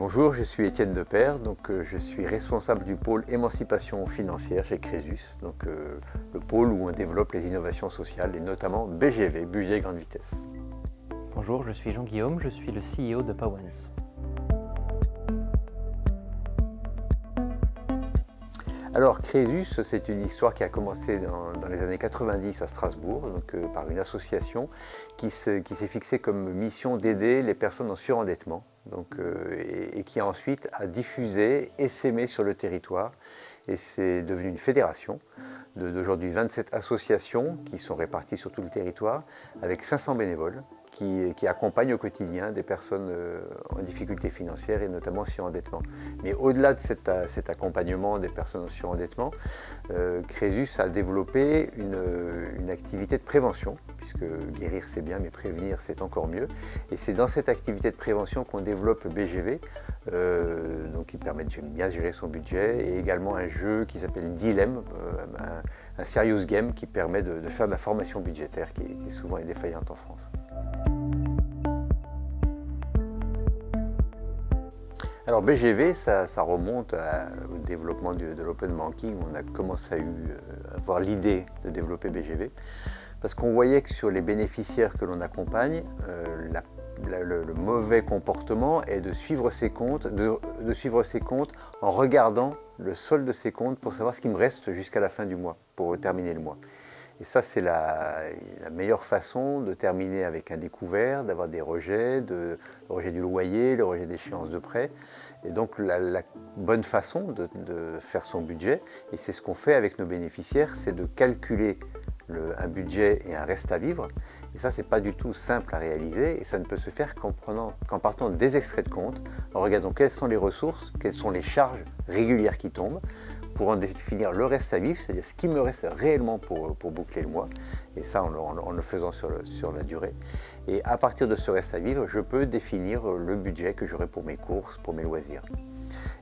Bonjour, je suis Étienne Depère, je suis responsable du pôle émancipation financière chez Crésus, le pôle où on développe les innovations sociales et notamment BGV, budget grande vitesse. Bonjour, je suis Jean-Guillaume, je suis le CEO de Powens. Alors Crésus, c'est une histoire qui a commencé dans les années 90 à Strasbourg, par une association qui s'est fixée comme mission d'aider les personnes en surendettement, et qui ensuite a diffusé, essaimé sur le territoire, et c'est devenu une fédération d'aujourd'hui 27 associations qui sont réparties sur tout le territoire, avec 500 bénévoles qui accompagnent au quotidien des personnes en difficulté financière et notamment surendettement. Mais au-delà de cet accompagnement des personnes en surendettement, Crésus a développé une activité de prévention, puisque guérir c'est bien, mais prévenir c'est encore mieux. Et c'est dans cette activité de prévention qu'on développe BGV, qui permet de bien gérer son budget, et également un jeu qui s'appelle Dilemme, un serious game qui permet de faire de la formation budgétaire qui souvent est défaillante en France. Alors BGV, ça remonte au développement de l'open banking. On a commencé à avoir l'idée de développer BGV parce qu'on voyait que sur les bénéficiaires que l'on accompagne, le mauvais comportement est de suivre ses comptes, en regardant le solde de ses comptes pour savoir ce qui me reste jusqu'à la fin du mois, pour terminer le mois. Et ça, c'est la meilleure façon de terminer avec un découvert, d'avoir des rejets, le rejet du loyer, le rejet d'échéance de prêt. Et donc, la bonne façon de faire son budget, et c'est ce qu'on fait avec nos bénéficiaires, c'est de calculer un budget et un reste à vivre. Et ça, c'est pas du tout simple à réaliser, et ça ne peut se faire qu'en partant des extraits de compte, en regardant quelles sont les ressources, quelles sont les charges régulières qui tombent, pour en définir le reste à vivre, c'est-à-dire ce qui me reste réellement pour boucler le mois, et ça en le faisant sur la durée. Et à partir de ce reste à vivre, je peux définir le budget que j'aurai pour mes courses, pour mes loisirs.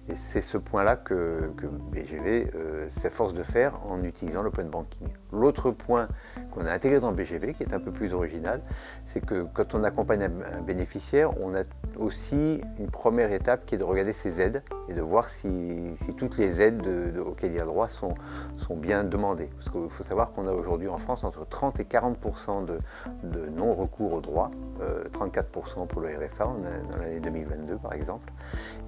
Et c'est ce point-là que BGV s'efforce de faire en utilisant l'open banking. L'autre point qu'on a intégré dans BGV, qui est un peu plus original, c'est que quand on accompagne un bénéficiaire, on a aussi une première étape qui est de regarder ses aides et de voir si toutes les aides auxquelles il a droit sont bien demandées. Parce qu'il faut savoir qu'on a aujourd'hui en France entre 30 et 40% de non-recours aux droits, 34% pour le RSA dans l'année 2022 par exemple.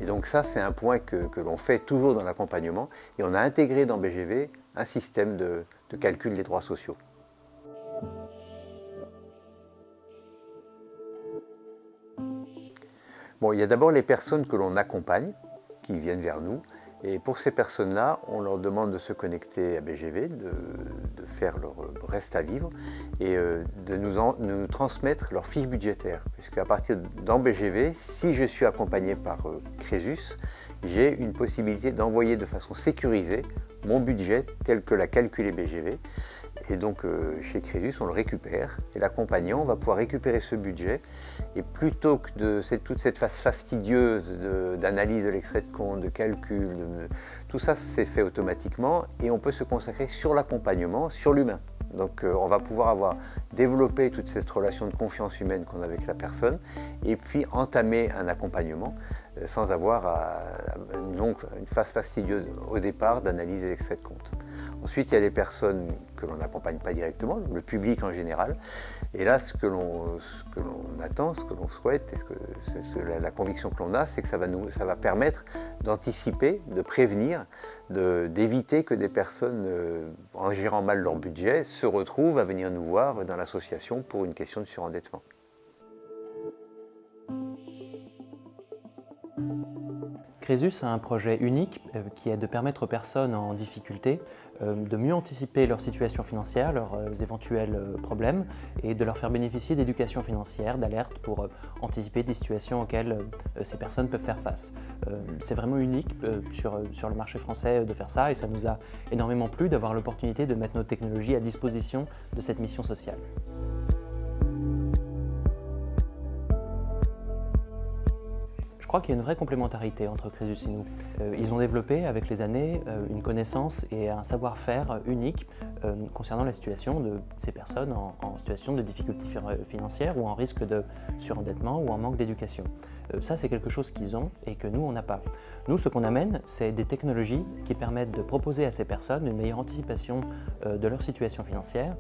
Et donc ça, c'est un point que l'on fait toujours dans l'accompagnement, et on a intégré dans BGV un système de calcul des droits sociaux. Bon, il y a d'abord les personnes que l'on accompagne, qui viennent vers nous, et pour ces personnes-là, on leur demande de se connecter à BGV, de faire leur reste à vivre, et de nous transmettre leur fiche budgétaire. Puisqu'à partir dans BGV, si je suis accompagné par Crésus, j'ai une possibilité d'envoyer de façon sécurisée mon budget tel que l'a calculé BGV. Et donc chez Crésus, on le récupère, et l'accompagnant va pouvoir récupérer ce budget, et plutôt que toute cette phase fastidieuse d'analyse de l'extrait de compte, de calcul, tout ça c'est fait automatiquement, et on peut se consacrer sur l'accompagnement, sur l'humain. Donc on va pouvoir développer toute cette relation de confiance humaine qu'on a avec la personne, et puis entamer un accompagnement sans avoir une phase fastidieuse au départ d'analyse des extraits de compte. Ensuite, il y a les personnes que l'on n'accompagne pas directement, le public en général. Et là, ce que l'on attend, ce que l'on souhaite, la conviction que l'on a, c'est que ça va permettre d'anticiper, de prévenir, d'éviter que des personnes, en gérant mal leur budget, se retrouvent à venir nous voir dans l'association pour une question de surendettement. Crésus a un projet unique qui est de permettre aux personnes en difficulté de mieux anticiper leur situation financière, leurs éventuels problèmes, et de leur faire bénéficier d'éducation financière, d'alertes pour anticiper des situations auxquelles ces personnes peuvent faire face. C'est vraiment unique sur le marché français de faire ça, et ça nous a énormément plu d'avoir l'opportunité de mettre nos technologies à disposition de cette mission sociale. Je crois qu'il y a une vraie complémentarité entre Crésus et nous. Ils ont développé avec les années une connaissance et un savoir-faire unique concernant la situation de ces personnes en situation de difficulté financière ou en risque de surendettement ou en manque d'éducation. Ça, c'est quelque chose qu'ils ont et que nous, on n'a pas. Nous, ce qu'on amène, c'est des technologies qui permettent de proposer à ces personnes une meilleure anticipation de leur situation financière,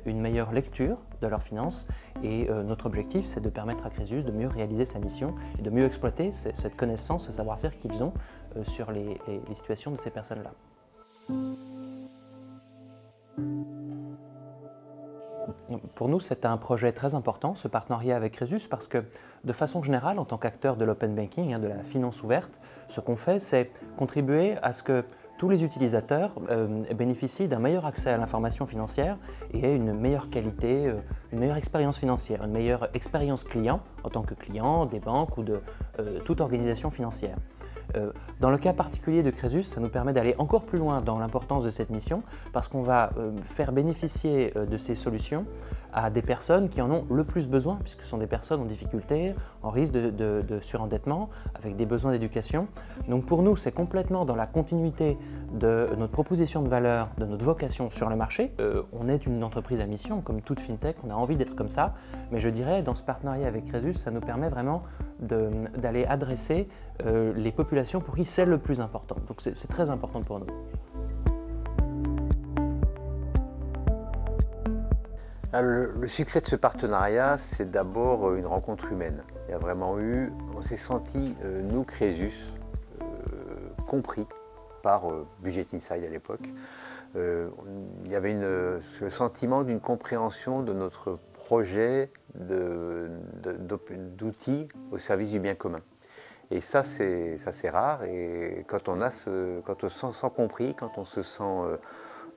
une meilleure lecture de leurs finances et notre objectif, c'est de permettre à Crésus de mieux réaliser sa mission et de mieux exploiter cette connaissance, ce savoir-faire qu'ils ont sur les situations de ces personnes-là. Pour nous, c'est un projet très important, ce partenariat avec Crésus, parce que de façon générale, en tant qu'acteur de l'open banking, de la finance ouverte, ce qu'on fait, c'est contribuer à ce que tous les utilisateurs bénéficient d'un meilleur accès à l'information financière et aient une meilleure qualité, une meilleure expérience financière, une meilleure expérience client en tant que client des banques ou de toute organisation financière. Dans le cas particulier de Crésus, ça nous permet d'aller encore plus loin dans l'importance de cette mission parce qu'on va faire bénéficier de ces solutions à des personnes qui en ont le plus besoin, puisque ce sont des personnes en difficulté, en risque de surendettement, avec des besoins d'éducation. Donc pour nous, c'est complètement dans la continuité de notre proposition de valeur, de notre vocation sur le marché. On est une entreprise à mission, comme toute FinTech, on a envie d'être comme ça, mais je dirais, dans ce partenariat avec Crésus, ça nous permet vraiment d'aller adresser les populations pour qui c'est le plus important. Donc c'est très important pour nous. Le succès de ce partenariat, c'est d'abord une rencontre humaine. Il y a vraiment eu, on s'est senti, nous, Crésus, compris par Budget Inside à l'époque. Il y avait ce sentiment d'une compréhension de notre projet d'outils au service du bien commun. Et ça, c'est rare. Et quand on se sent compris, quand on se sent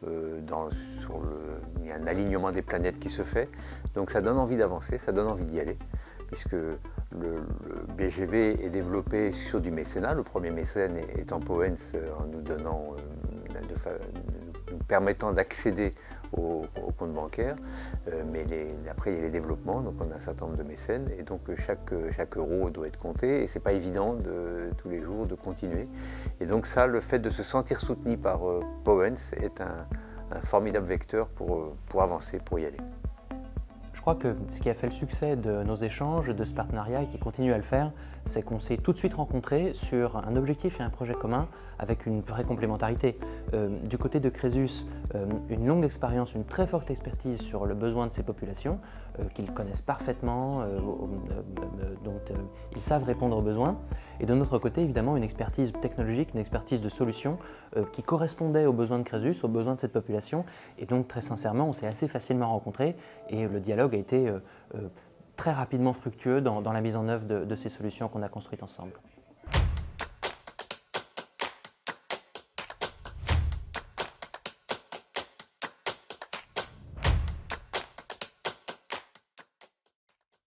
il y a un alignement des planètes qui se fait, donc ça donne envie d'avancer, ça donne envie d'y aller, puisque le BGV est développé sur du mécénat, le premier mécène étant Powens, en nous donnant, nous permettant d'accéder au compte bancaire, mais après il y a les développements, donc on a un certain nombre de mécènes, et donc chaque euro doit être compté, et c'est pas évident tous les jours de continuer. Et donc ça, le fait de se sentir soutenu par Powens est un formidable vecteur pour avancer, pour y aller. Je crois que ce qui a fait le succès de nos échanges, de ce partenariat et qui continue à le faire, c'est qu'on s'est tout de suite rencontrés sur un objectif et un projet commun avec une vraie complémentarité. Du côté de Crésus, une longue expérience, une très forte expertise sur le besoin de ces populations, qu'ils connaissent parfaitement, dont ils savent répondre aux besoins. Et de notre côté, évidemment, une expertise technologique, une expertise de solutions qui correspondait aux besoins de Crésus, aux besoins de cette population. Et donc, très sincèrement, on s'est assez facilement rencontrés et le dialogue a été très rapidement fructueux dans la mise en œuvre de ces solutions qu'on a construites ensemble.